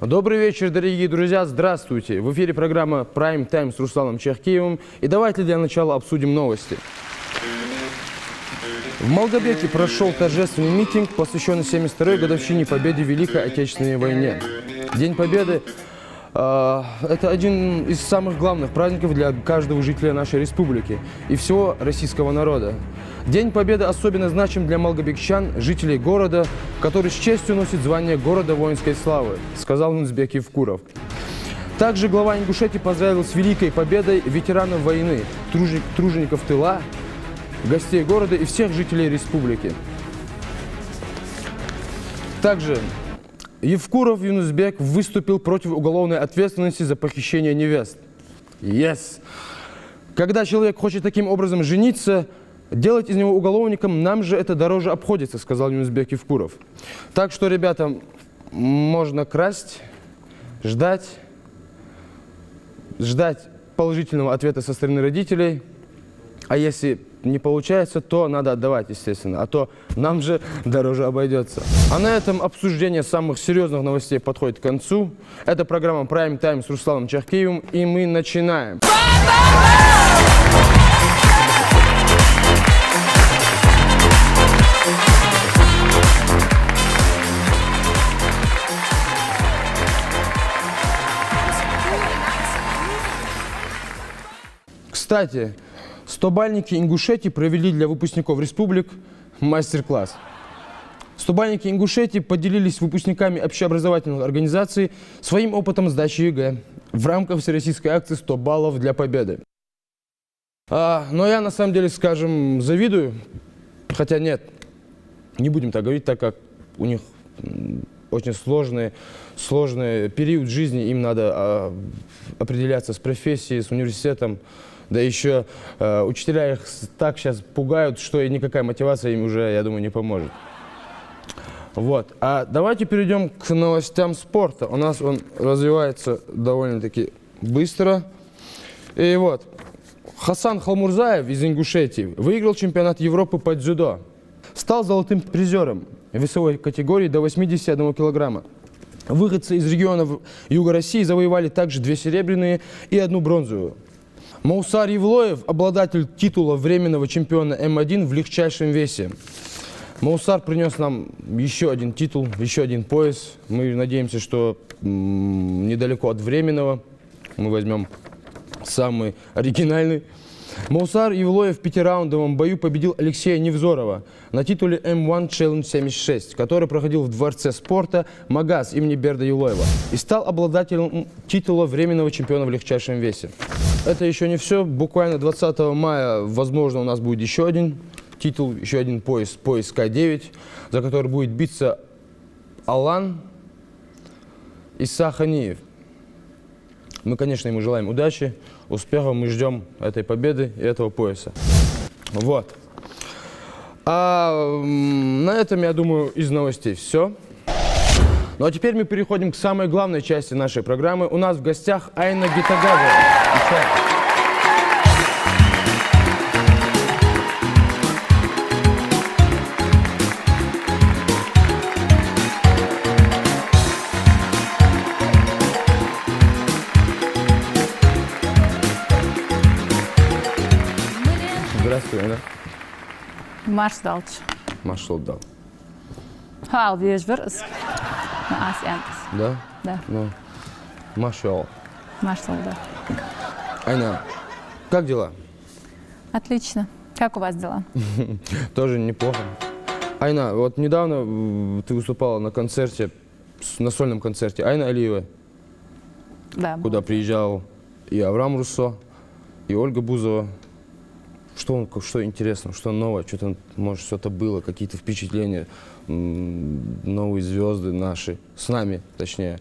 Добрый вечер, дорогие друзья, здравствуйте! В эфире программа Prime Time с Русланом Чахкиевым. И давайте для начала обсудим новости. В Малгобеке прошел торжественный митинг, посвященный 72-й годовщине победы в Великой Отечественной войне. День Победы – это один из самых главных праздников для каждого жителя нашей республики и всего российского народа. День Победы особенно значим для малгобекчан, жителей города, который с честью носит звание города воинской славы, сказал Нунцбек Евкуров. Также глава Ингушетии поздравил с Великой Победой ветеранов войны, тружеников тыла, гостей города и всех жителей республики. Также Евкуров Юнусбек выступил против уголовной ответственности за похищение невест. Yes! Когда человек хочет таким образом жениться, делать из него уголовником, нам же это дороже обходится, сказал Юнусбек Евкуров. Так что, ребята, можно красть, ждать положительного ответа со стороны родителей. А если не получается, то надо отдавать, естественно, а то нам же дороже обойдется. А на этом обсуждение самых серьезных новостей подходит к концу. Это программа Prime Time с Русланом Чахкиевым, и мы начинаем. Кстати, 100-бальники Ингушетии провели для выпускников республик мастер-класс. 100-бальники Ингушетии поделились с выпускниками общеобразовательных организаций своим опытом сдачи ЕГЭ в рамках всероссийской акции «100 баллов для победы». Но я на самом деле, скажем, завидую, хотя нет, не будем так говорить, так как у них очень сложный период жизни, им надо определяться с профессией, с университетом. Да еще учителя их так сейчас пугают, что и никакая мотивация им уже, я думаю, не поможет. Вот. А давайте перейдем к новостям спорта. У нас он развивается довольно-таки быстро. И вот, Хасан Халмурзаев из Ингушетии выиграл чемпионат Европы по дзюдо. Стал золотым призером весовой категории до 81 килограмма. Выходцы из регионов Юга России завоевали также 2 серебряные и 1 бронзовую. Маусар Евлоев, обладатель титула временного чемпиона М1 в легчайшем весе. Маусар принес нам еще один титул, еще один пояс. Мы надеемся, что недалеко от временного мы возьмем самый оригинальный. Маусар Евлоев в 5-раундовом бою победил Алексея Невзорова на титуле М1 Challenge 76, который проходил в Дворце спорта Магаз имени Берда Евлоева, и стал обладателем титула временного чемпиона в легчайшем весе. Это еще не все. Буквально 20 мая, возможно, у нас будет еще один титул, еще один пояс К9, за который будет биться Алан Исаханиев. Мы, конечно, ему желаем удачи, успехов, мы ждем этой победы и этого пояса. Вот. А на этом, я думаю, из новостей все. Ну а теперь мы переходим к самой главной части нашей программы. У нас в гостях Айна Гитагазова. Здравствуй, Айна. Маршалдалч. Маршалдал. Хаал вежверс. Да? Да. Ну, маршал. Маршал, да. Айна, как дела? Отлично. Как у вас дела? Тоже неплохо. Айна, вот недавно ты выступала на концерте, на сольном концерте Айна Алиева, Да. куда приезжал и Авраам Руссо, и Ольга Бузова. Что интересно, что новое, что-то, может, что-то было, какие-то впечатления, новые звезды наши, с нами, точнее.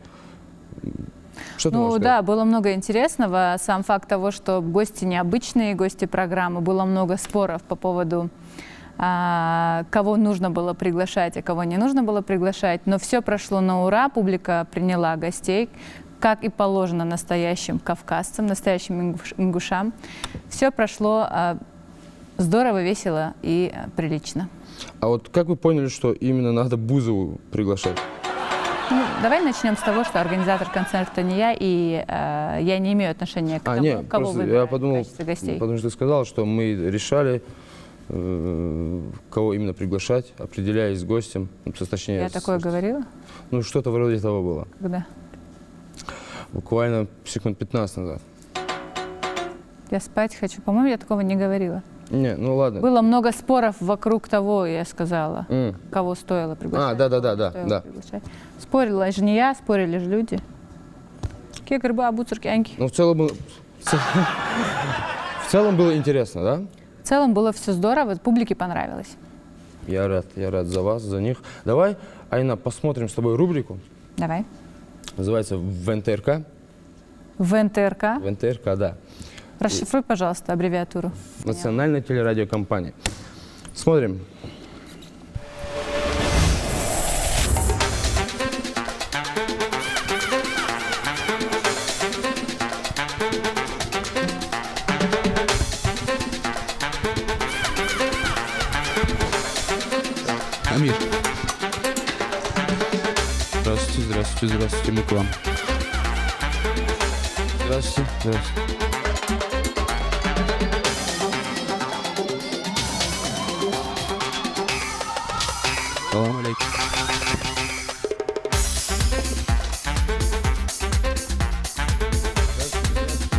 Что ты можешь да, сказать? было много интересного. Сам факт того, что гости необычные, гости программы, было много споров по поводу, кого нужно было приглашать, а кого не нужно было приглашать. Но все прошло на ура, публика приняла гостей, как и положено настоящим кавказцам, настоящим ингушам. Все прошло здорово, весело и прилично. А вот как вы поняли, что именно надо Бузову приглашать? давай начнем с того, что организатор концерта не я, и я не имею отношения к тому, Нет, кого просто выбирать я в подумал, качестве гостей. потому что ты сказал, что мы решали, кого именно приглашать, определяясь с гостем. Ну, точнее, Я такое говорила? Ну, что-то вроде того было. Когда? Буквально секунд 15 назад. Я спать хочу. По-моему, я такого не говорила. Не, ну ладно. Было много споров вокруг того, я сказала, кого стоило приглашать. Да. Приглашать. Спорила же не я, спорили же люди. Кекрба, буцерки, аньки. Ну, в целом было интересно, да? В целом было все здорово, публике понравилось. Я рад за вас, за них. Давай, Айна, посмотрим с тобой рубрику. Давай. Называется «В НТРК». В НТРК. В НТРК, да. Расшифруй, пожалуйста, аббревиатуру. Национальная телерадиокомпания. Смотрим. Амир. Здравствуйте, мы к вам. Здравствуйте. Салам алейкум.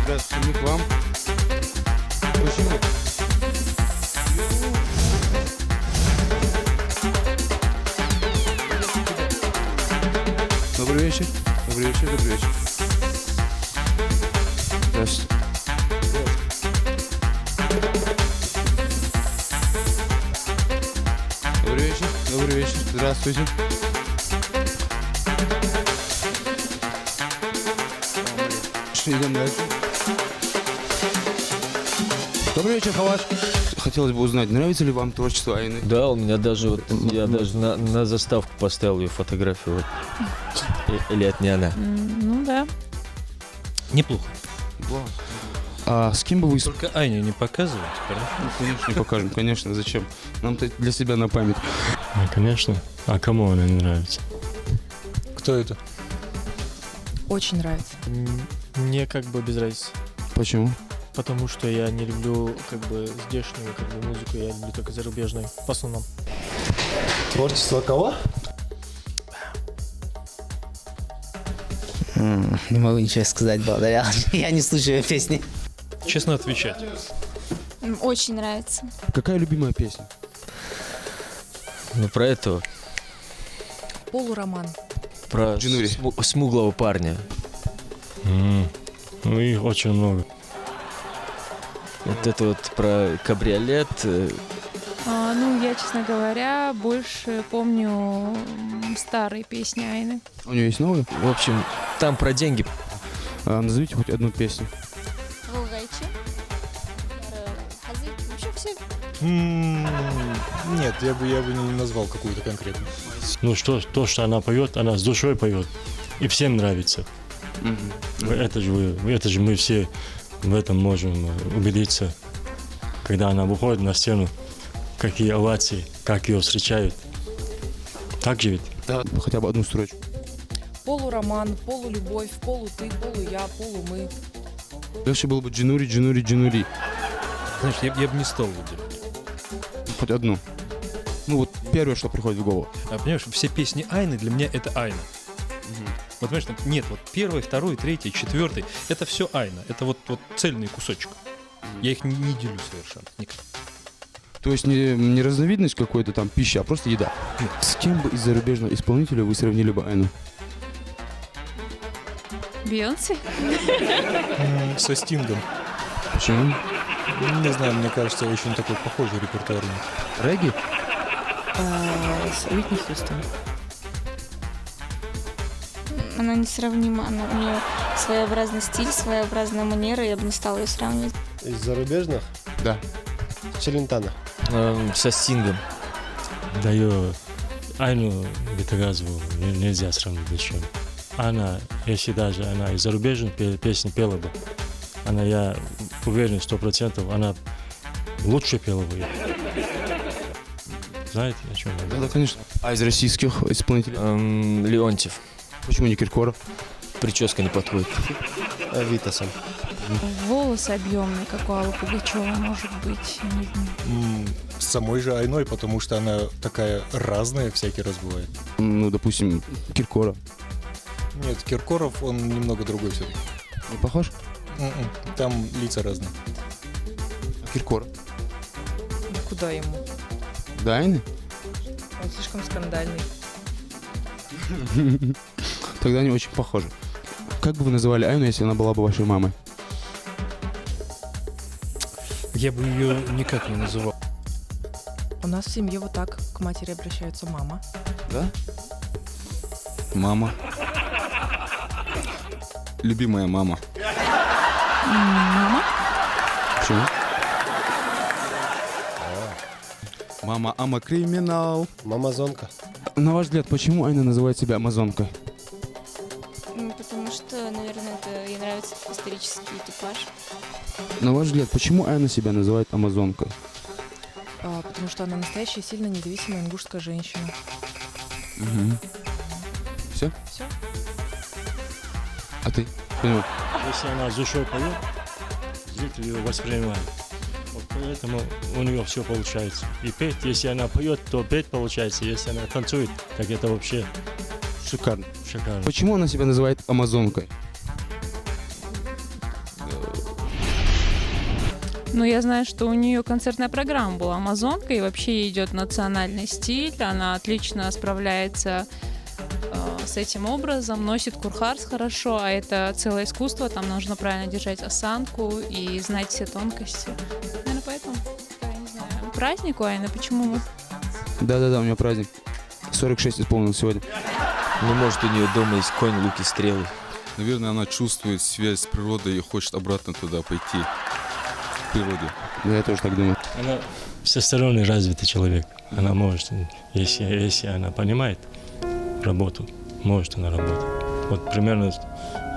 Здравствуйте, мы к вам. Почему? Добрый вечер. Добрый вечер. Здравствуйте. Добрый вечер. Здравствуйте. Идем дальше. Добрый вечер, Халаш. Хотелось бы узнать, нравится ли вам творчество Айны? Да, у меня даже вот, я даже на заставку поставил ее фотографию. Вот. Или это не она? Ну да. Неплохо. А с кем бы вы... Только Аню не показывать, хорошо? Ну, конечно, не покажем, конечно, зачем? Нам-то для себя на память. Конечно. А кому она не нравится? Кто это? Очень нравится. Мне как бы без разницы. Почему? Потому что я не люблю как бы здешнюю как бы музыку, я люблю только зарубежную, в основном. Творчество кого? Не могу ничего сказать, благодаря. Я не слушаю песни. Честно отвечать. Очень нравится. Какая любимая песня? Ну, про этого, Полуроман. про Джинури. смуглого парня. Ну их очень много. Вот это вот про кабриолет. Ну, я, честно говоря, больше помню старые песни Айны. У нее есть новые? В общем, там про деньги. Назовите хоть одну песню. Вообще все. Нет, я бы не назвал какую-то конкретную. Ну что, то, что она поет, она с душой поет. И всем нравится. Это же мы все в этом можем убедиться, когда она выходит на сцену, какие овации, как ее встречают. Так же ведь? Да, хотя бы одну строчку. Полуроман, полулюбовь, полуты, полуя, полумы. Легче было бы Джинури. Знаешь, я бы не стал выделять. Хоть одну. Ну вот первое, что приходит в голову. Понимаешь, все песни Айны для меня это Айна. Вот понимаешь, нет, вот первый, второй, третий, четвертый, это все Айна. Это вот цельный кусочек. Я их не делю совершенно никак. То есть не разновидность какой-то там пищи, а просто еда. Нет. С кем бы из зарубежного исполнителя вы сравнили бы Айну? Бейонсе? Со Стингом. Почему? Не знаю, мне кажется, очень такой похожий репертуар. Регги? С Уитни Хьюстон. Она несравнима. У нее своеобразный стиль, своеобразная манера. Я бы не стала ее сравнивать. Из зарубежных? Да. Челентано. Со Стингом. Даю Айну Бетагазову нельзя сравнить ни с чем. Она, если даже она из зарубежной песни пела бы, я уверен, 100%, она лучше пела бы. Знаете, о чем я говорю? Да, конечно. А из российских исполнителей? Леонтьев. Почему не Киркоров? Прическа не подходит. Витасом. Волосы объемные, как у Аллы Пугачевой, может быть. Я не знаю. С самой же Айной, потому что она такая разная всякий раз бывает. Ну, допустим, Киркоров. Нет, Киркоров, он немного другой все-таки. Не похож? Там лица разные. Киркоров. Куда ему? Да, Айны? Он слишком скандальный. Тогда они очень похожи. Как бы вы называли Айну, если она была бы вашей мамой? Я бы ее никак не называл. У нас в семье вот так к матери обращаются: мама. Да? Мама. Любимая мама. Мама? Почему? Мама, ама криминал. Мамазонка. На ваш взгляд, почему Айна называет себя амазонкой? Потому что, наверное, это ей нравится исторический типаж. На ваш взгляд, почему Айна себя называет амазонкой? Потому что она настоящая, сильно независимая ингушская женщина. Все? Все. А ты? Понял. Если она с душой поет, зрители ее воспринимают. Вот поэтому у нее все получается. И петь, если она поет, то петь получается. Если она танцует, так это вообще Шикарно. шикарно. Почему она себя называет амазонкой? Ну, я знаю, что у нее концертная программа была «Амазонка», и вообще ей идет национальный стиль. Она отлично справляется с этим образом, носит курхарс хорошо, а это целое искусство, там нужно правильно держать осанку и знать все тонкости. Наверное, поэтому, я не знаю, праздник у Айны, почему мы... Да-да-да, у меня праздник. 46 исполнилось сегодня. Ну, может, у нее дома есть конь, луки, стрелы. Наверное, она чувствует связь с природой и хочет обратно туда пойти. В природе. Да, я тоже так думаю. Она всесторонне развитый человек. Она может, если она понимает работу, может она работать. Вот примерно,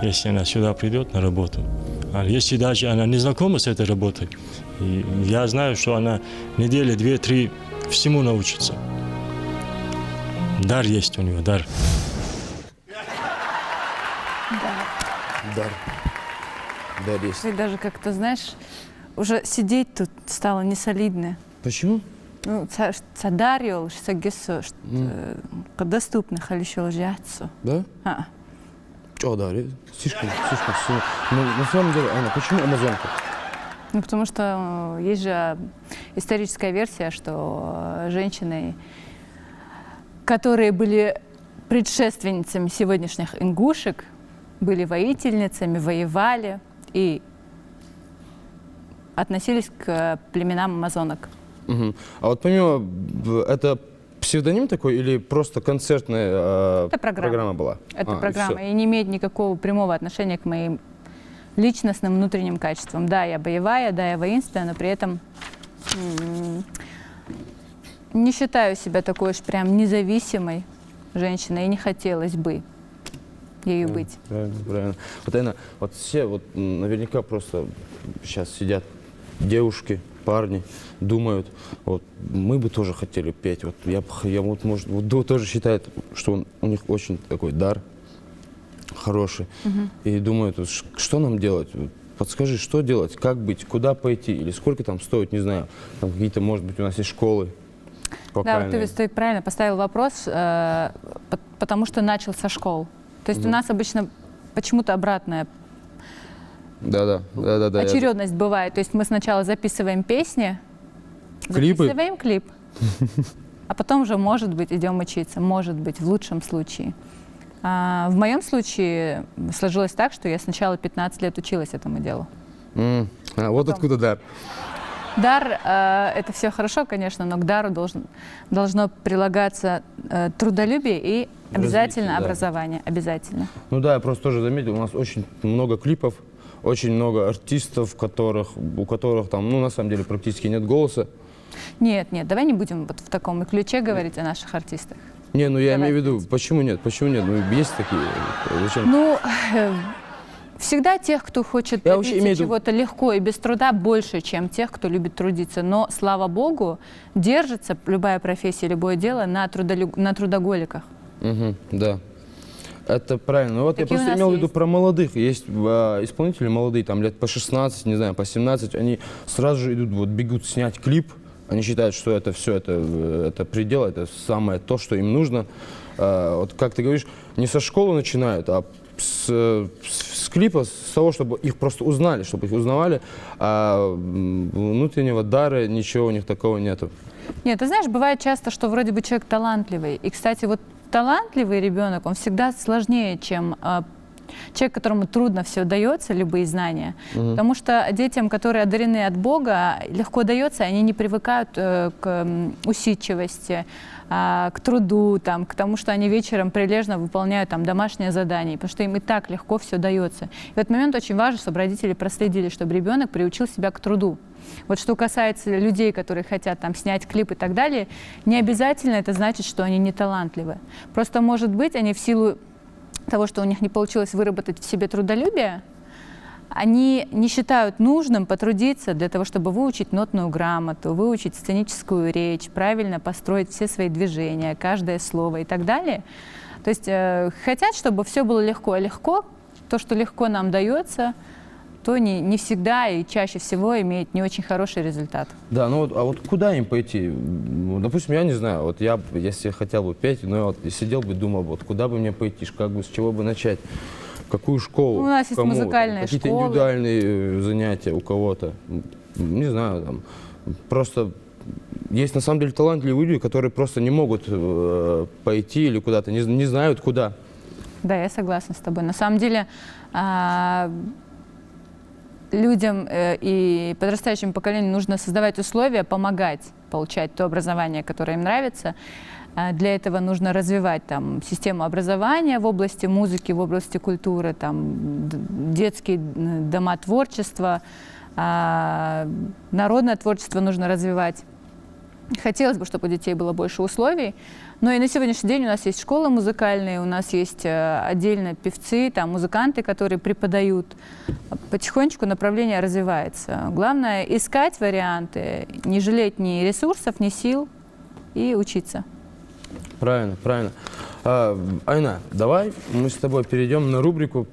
если она сюда придет на работу, а если даже она не знакома с этой работой, и я знаю, что она недели 2-3 всему научится. Дар есть у нее, дар. Дар. Дар есть. Ты даже как-то, знаешь, уже сидеть тут стало несолидно. Почему? Ну, цадарил, что гесо, доступно халищу лжаться. Да? О, да, слишком сильно. Но на самом деле, Айна, почему амазонка? Ну, потому что есть же историческая версия, что женщины, которые были предшественницами сегодняшних ингушек, были воительницами, воевали и относились к племенам амазонок. Угу. А вот помимо, это псевдоним такой или просто концертная программа была? Это программа, и и не имеет никакого прямого отношения к моим личностным внутренним качествам. Да, я боевая, да, я воинственная, но при этом не считаю себя такой уж прям независимой женщиной, и не хотелось бы ею быть. Правильно, правильно. Вот, Айна, вот все вот наверняка просто сейчас сидят девушки, парни, думают, вот мы бы тоже хотели петь. Вот я вот, может, вот тоже считает, что у них очень такой дар хороший. И думают, вот, что нам делать? Подскажи, что делать, как быть, куда пойти, или сколько там стоит, не знаю, там какие-то, может быть, у нас есть школы. Да, вот ты правильно поставил вопрос, потому что начал со школ. То есть у нас обычно почему-то обратная очередность бывает. То есть мы сначала записываем песни, записываем клип, а потом уже, может быть, идем учиться. Может быть, в лучшем случае. В моем случае сложилось так, что я сначала 15 лет училась этому делу. Вот откуда дар. Дар это все хорошо, конечно, но к дару должно прилагаться трудолюбие и обязательно образование. Обязательно. Ну да, я просто тоже заметил, у нас очень много клипов, очень много артистов, у которых там, ну, на самом деле, практически нет голоса. Нет, давай не будем вот в таком ключе говорить о наших артистах. Не, ну я имею в виду, почему нет? Ну, есть такие. Зачем? Ну, всегда тех, кто хочет добиться чего-то легко и без труда, больше, чем тех, кто любит трудиться. Но, слава богу, держится любая профессия, любое дело на трудоголиках. Да. Это правильно. Вот я Какие у просто нас имел в виду есть? про молодых. Есть исполнители молодые, там лет по 16, не знаю, по 17, они сразу же идут, вот бегут снять клип. Они считают, что это все, это предел, это самое то, что им нужно. Вот как ты говоришь, не со школы начинают, а с клипа, с того, чтобы их просто узнали, чтобы их узнавали, а внутреннего дара ничего у них такого нету. Нет, ты знаешь, бывает часто, что вроде бы человек талантливый. И, кстати, вот талантливый ребенок, он всегда сложнее, чем человек, которому трудно все дается, любые знания. Потому что детям, которые одарены от Бога, легко дается, они не привыкают к усидчивости, к труду, там, к тому, что они вечером прилежно выполняют там, домашнее задание, потому что им и так легко все дается. И в этот момент очень важно, чтобы родители проследили, чтобы ребенок приучил себя к труду. Вот что касается людей, которые хотят там, снять клип и так далее, не обязательно это значит, что они не талантливы. Просто, может быть, они в силу того, что у них не получилось выработать в себе трудолюбие, они не считают нужным потрудиться для того, чтобы выучить нотную грамоту, выучить сценическую речь, правильно построить все свои движения, каждое слово и так далее. То есть хотят, чтобы все было легко. А легко, то, что легко нам дается, то не всегда и чаще всего имеет не очень хороший результат. Да, ну вот, а вот куда им пойти? Ну, допустим, я не знаю, вот я, если хотел бы петь, ну, вот, сидел бы, думал, вот куда бы мне пойти, как бы, с чего бы начать, какую школу, У нас есть кому, музыкальные какие-то школы. индивидуальные занятия у кого-то, не знаю, там, просто есть на самом деле талантливые люди, которые просто не могут пойти или куда-то, не знают куда. Да, я согласна с тобой. На самом деле людям и подрастающему поколению нужно создавать условия, помогать получать то образование, которое им нравится. Для этого нужно развивать там, систему образования в области музыки, в области культуры, там, детские дома творчества, народное творчество нужно развивать. Хотелось бы, чтобы у детей было больше условий, но и на сегодняшний день у нас есть школы музыкальные, у нас есть отдельно певцы, там, музыканты, которые преподают. Потихонечку направление развивается. Главное искать варианты, не жалеть ни ресурсов, ни сил и учиться. Правильно, правильно. Айна, давай мы с тобой перейдем на рубрику.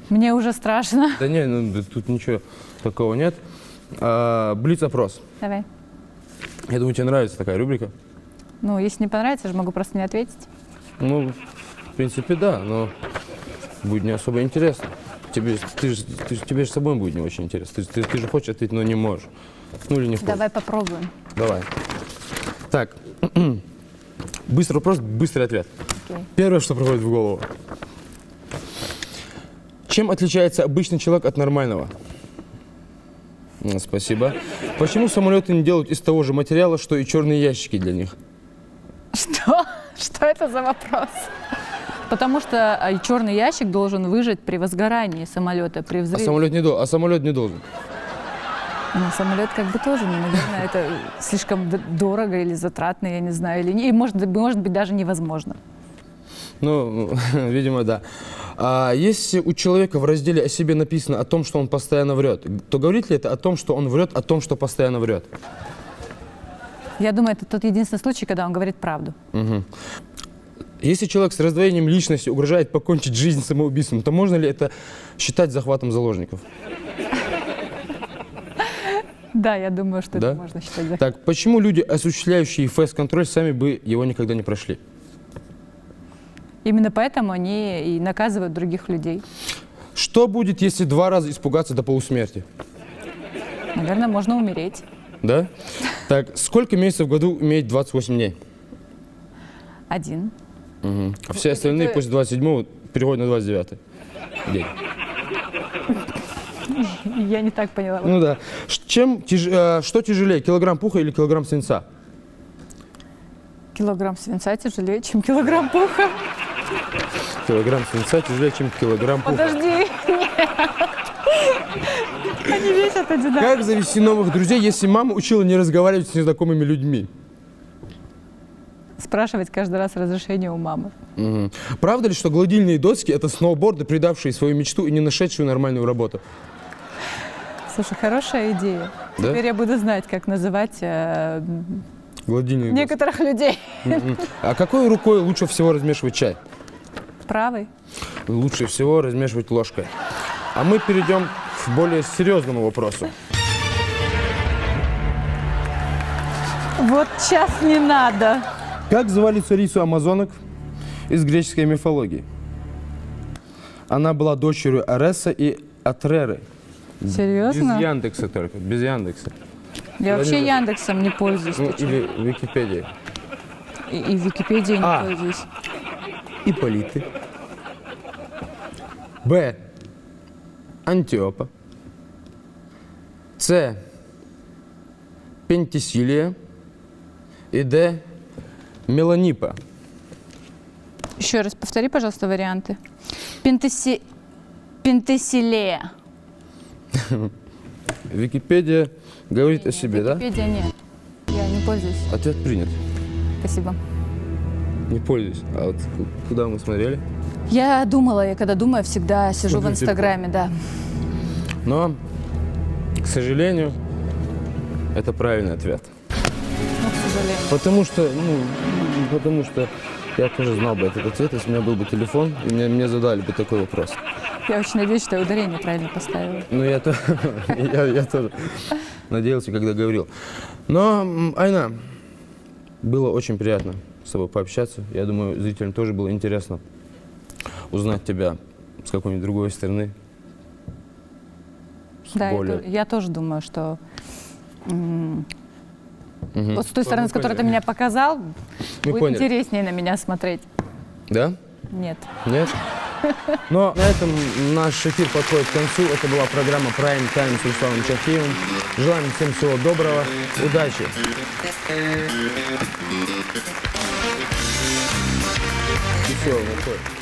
Мне уже страшно. Да не, ну, тут ничего такого нет. Блиц-опрос. Давай. Я думаю, тебе нравится такая рубрика. Ну, если не понравится, я же могу просто не ответить. Ну, в принципе, да, но будет не особо интересно. Тебе же с собой будет не очень интересно. Ты же хочешь ответить, но не можешь. Ну или не хочешь. Давай попробуем. Давай. Так, быстрый вопрос, быстрый ответ. Окей. Первое, что приходит в голову. Чем отличается обычный человек от нормального? Спасибо. Почему самолеты не делают из того же материала, что и черные ящики для них? Что? Что это за вопрос? Потому что черный ящик должен выжить при возгорании самолета, при взрыве. А самолет не должен. Ну, самолет как бы тоже, наверное, это слишком дорого или затратно, я не знаю, или не, и может быть даже невозможно. Ну, видимо, да. А если у человека в разделе о себе написано о том, что он постоянно врет, то говорит ли это о том, что он врет, о том, что постоянно врет? Я думаю, это тот единственный случай, когда он говорит правду. Угу. Если человек с раздвоением личности угрожает покончить жизнь самоубийством, то можно ли это считать захватом заложников? Да, я думаю, что да? это можно считать захватом. Так, почему люди, осуществляющие ФС-контроль, сами бы его никогда не прошли? Именно поэтому они и наказывают других людей. Что будет, если 2 раза испугаться до полусмерти? Наверное, можно умереть. Да? Так, сколько месяцев в году имеет 28 дней? 1. Угу. А все остальные после 27-го переходят на 29-й день. Я не так поняла. Ну да. Что тяжелее, килограмм пуха или килограмм свинца? Килограмм свинца тяжелее, чем килограмм пуха. Килограмм свинца тяжелее, чем килограмм пуха. Подожди, нет. Они весят одинаково. Как завести новых друзей, если мама учила не разговаривать с незнакомыми людьми? Спрашивать каждый раз разрешение у мамы. Угу. Правда ли, что гладильные доски – это сноуборды, предавшие свою мечту и не нашедшие нормальную работу? Слушай, хорошая идея. Да? Теперь я буду знать, как называть гладильные некоторых доски. людей. А какой рукой лучше всего размешивать чай? правой. Лучше всего размешивать ложкой. А мы перейдем к более серьезному вопросу. Вот сейчас не надо. Как звали царицу амазонок из греческой мифологии? Она была дочерью Ареса и Атреры. Серьезно? Без Яндекса только, без Яндекса. Я вообще Владимир, Яндексом не пользуюсь. Ну, ты чё? или Википедия. И Википедией не пользуюсь. Ипполиты. Б. Антиопа. С. Пентисилия. И Д. Меланипа. Еще раз повтори, пожалуйста, варианты. Пентесилея. Википедия говорит о себе, да? Википедия нет. Я не пользуюсь. Ответ принят. Спасибо. Не пользуюсь. А вот куда мы смотрели? Я думала, я когда думаю, всегда сижу в Смотрю Инстаграме, да. Но, к сожалению, это правильный ответ. Ну, к сожалению. Потому что я тоже знал бы этот ответ, если у меня был бы телефон, и мне задали бы такой вопрос. Я очень надеюсь, что я ударение правильно поставила. Ну, я тоже надеялся, когда говорил. Но, Айна, было очень приятно с тобой пообщаться. Я думаю, зрителям тоже было интересно узнать тебя с какой-нибудь другой стороны. Да, я тоже думаю, что вот с той стороны, с которой ты меня показал, будет интереснее на меня смотреть. Да? Нет. Нет? Но на этом наш эфир подходит к концу. Это была программа Prime Time с Русланом Чахиевым. Желаем всем всего доброго. Удачи! И все, выходит.